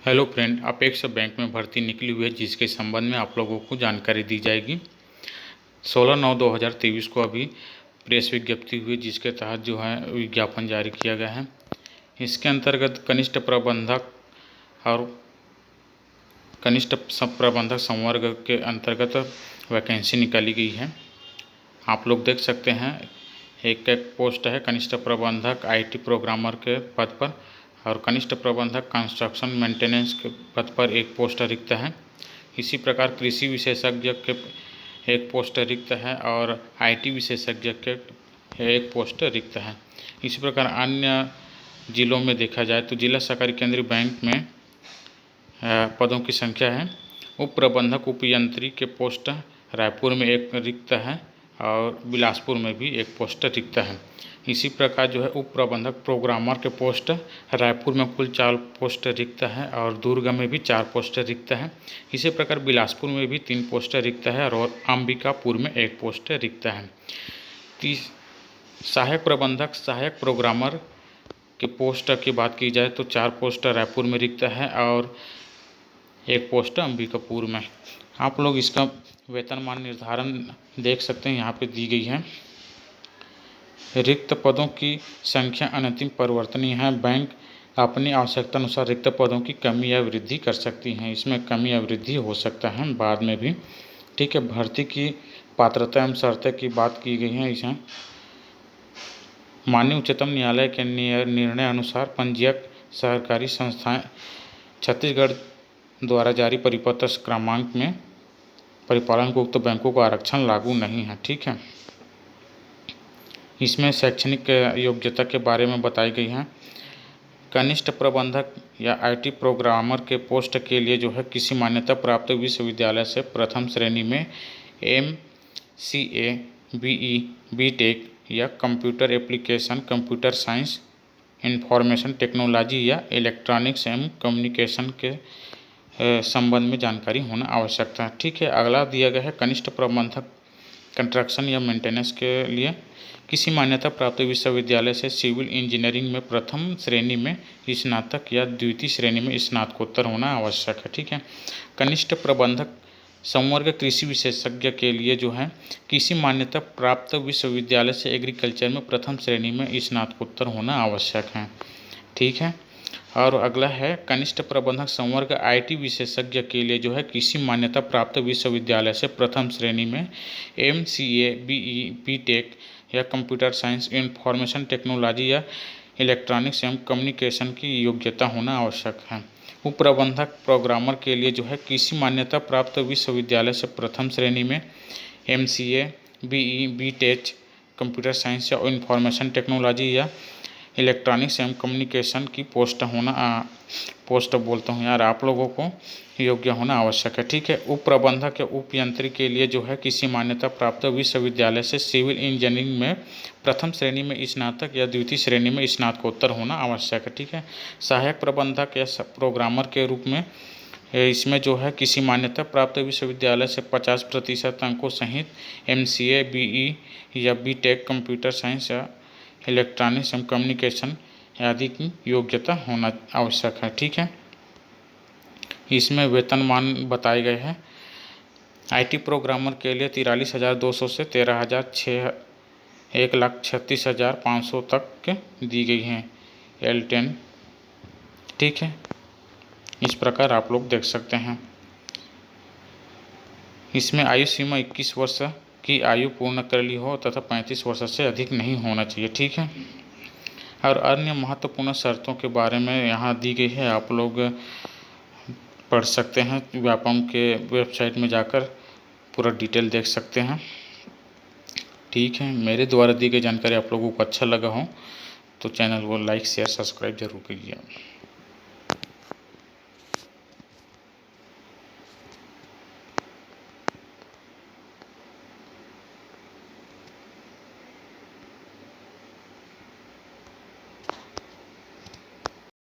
Hello friend, apex bank में भर्ती निकली हुई है जिसके संबंध में आप लोगों को जानकारी दी जाएगी। 16/9/2023 को अभी प्रेस विज्ञप्ति हुई जिसके तहत जो है विज्ञापन जारी किया गया है। इसके अंतर्गत कनिष्ठ प्रबंधक और कनिष्ठ सब प्रबंधक संवर्ग के अंतर्गत वैकेंसी निकाली गई है। आप लोग देख सकते हैं, एक पोस्ट है कनिष्ठ प्रबंधक आईटी प्रोग्रामर के पद पर और कनिष्ठ प्रबंधक कंस्ट्रक्शन मेंटेनेंस के पद पर एक पोस्ट रिक्त है। इसी प्रकार कृषि विशेषज्ञ के एक पोस्ट रिक्त है और आईटी विशेषज्ञ के एक पोस्ट रिक्त है। इसी प्रकार अन्य जिलों में देखा जाए तो जिला सहकारी केंद्रीय बैंक में पदों की संख्या है। उप प्रबंधक उप यंत्री के पोस्ट रायपुर में एक रिक्त है और बिलासपुर में भी एक पोस्ट रिक्त है। इसी प्रकार जो है उप प्रबंधक प्रोग्रामर के पोस्ट रायपुर में कुल 4 पोस्ट रिक्त है और दुर्ग में भी 4 पोस्ट रिक्त है। इसी प्रकार बिलासपुर में भी 3 पोस्ट रिक्त है और अंबिकापुर में 1 पोस्ट रिक्त है। सहायक प्रबंधक सहायक प्रोग्रामर के पोस्ट की बात की जाए तो 4 पोस्ट रायपुर में रिक्त है और 1 पोस्ट अंबिकापुर में। आप लोग इसका वेतनमान निर्धारण देख सकते हैं, यहाँ पे दी गई है। रिक्त पदों की संख्या अंतिम परिवर्तनीय है। बैंक अपनी आवश्यकता अनुसार रिक्त पदों की कमी या वृद्धि कर सकती हैं। इसमें कमी या वृद्धि हो सकता है बाद में भी। ठीक है, भर्ती की पात्रता एवं शर्तें की बात की गई है। इसमें माननीय उच्चतम न्यायालय के निर्णय अनुसार पंजीयक सहकारी संस्थाएं छत्तीसगढ़ द्वारा जारी परिपत्र क्रमांक में परिपालन को उक्त बैंकों को आरक्षण लागू नहीं है। ठीक है, इसमें शैक्षणिक योग्यता के बारे में बताई गई है। कनिष्ठ प्रबंधक या आईटी प्रोग्रामर के पोस्ट के लिए जो है किसी मान्यता प्राप्त विश्वविद्यालय से प्रथम श्रेणी में MCA, BE, BTech या computer application, computer science, information technology या इलेक्ट्रॉनिक्स एवं कम्युनिकेशन के संबंध में जानकारी होना आवश्यक है। ठीक है, अगला दिया गया है कनिष्ठ प्रबंधक कंस्ट्रक्शन या मेंटेनेंस के लिए किसी मान्यता प्राप्त विश्वविद्यालय से सिविल इंजीनियरिंग में प्रथम श्रेणी में स्नातक या द्वितीय श्रेणी में स्नातकोत्तर होना आवश्यक है। ठीक है, कनिष्ठ प्रबंधक संवर्ग कृषि विशेषज्ञ के लिए जो है किसी मान्यता प्राप्त विश्वविद्यालय से एग्रीकल्चर में प्रथम श्रेणी में स्नातकोत्तर होना आवश्यक है। ठीक है, और अगला है कनिष्ठ प्रबंधक संवर्ग आईटी विशेषज्ञ के लिए जो है किसी मान्यता प्राप्त विश्वविद्यालय से प्रथम श्रेणी में MCA, BE, BTech या कंप्यूटर साइंस, इंफॉर्मेशन टेक्नोलॉजी या इलेक्ट्रॉनिक्स एवं कम्युनिकेशन की योग्यता होना आवश्यक है। उप प्रबंधक प्रोग्रामर के लिए जो है किसी मान्यता प्राप्त विश्वविद्यालय से प्रथम श्रेणी में MCA, BE, BTech, computer science या इंफॉर्मेशन टेक्नोलॉजी या इलेक्ट्रॉनिक्स एवं कम्युनिकेशन की पोस्ट बोलता हूँ यार, आप लोगों को योग्य होना आवश्यक है। ठीक है, उप प्रबंधक या उप यंत्री के लिए जो है किसी मान्यता प्राप्त विश्वविद्यालय से सिविल इंजीनियरिंग में प्रथम श्रेणी में स्नातक या द्वितीय श्रेणी में स्नातकोत्तर होना आवश्यक है। ठीक है, सहायक प्रबंधक या प्रोग्रामर के रूप में इसमें जो है किसी मान्यता प्राप्त विश्वविद्यालय से 50% अंकों सहित MCA, BE या BTech, कंप्यूटर साइंस या इलेक्ट्रॉनिक्स एवं कम्युनिकेशन आदि की योग्यता होना आवश्यक है। ठीक है, इसमें वेतनमान बताए गए हैं। आईटी प्रोग्रामर के लिए 43,200 से 1,36,500 तक दी गई हैं L10। ठीक है, इस प्रकार आप लोग देख सकते हैं। इसमें आयु सीमा 21 वर्ष की आयु पूर्ण कर ली हो तथा 35 वर्ष से अधिक नहीं होना चाहिए। ठीक है, और अन्य महत्वपूर्ण शर्तों के बारे में यहाँ दी गई है, आप लोग पढ़ सकते हैं। व्यापम के वेबसाइट में जाकर पूरा डिटेल देख सकते हैं। ठीक है, मेरे द्वारा दी गई जानकारी आप लोगों को अच्छा लगा हो तो चैनल को लाइक, शेयर, सब्सक्राइब जरूर कीजिए।